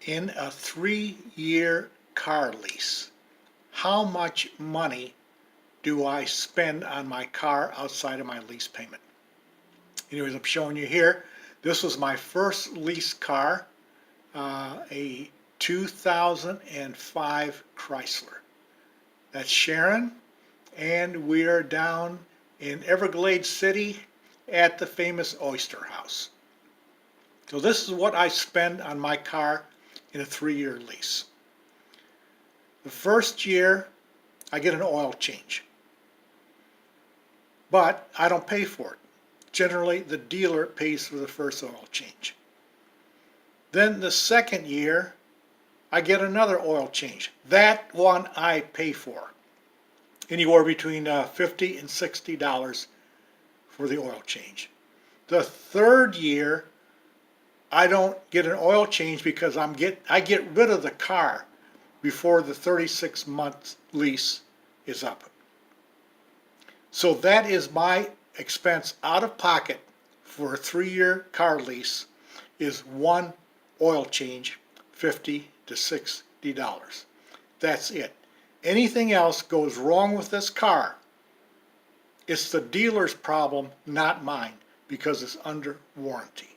In a 3-year car lease, how much money do I spend on my car outside of my lease payment? Anyways, I'm showing you here. This was my first lease car, a 2005 Chrysler. That's Sharon, and we are down in Everglades City at the famous Oyster House. So this is what I spend on my car in a 3-year lease. The first year, I get an oil change, but I don't pay for it. Generally, the dealer pays for the first oil change. Then the second year, I get another oil change. That one I pay for. Anywhere between $50 and $60 for the oil change. The third year, I don't get an oil change because I get rid of the car before the 36-month lease is up. So that is my expense out of pocket for a 3-year car lease is one oil change, $50 to $60. That's it. Anything else goes wrong with this car, it's the dealer's problem, not mine, because it's under warranty.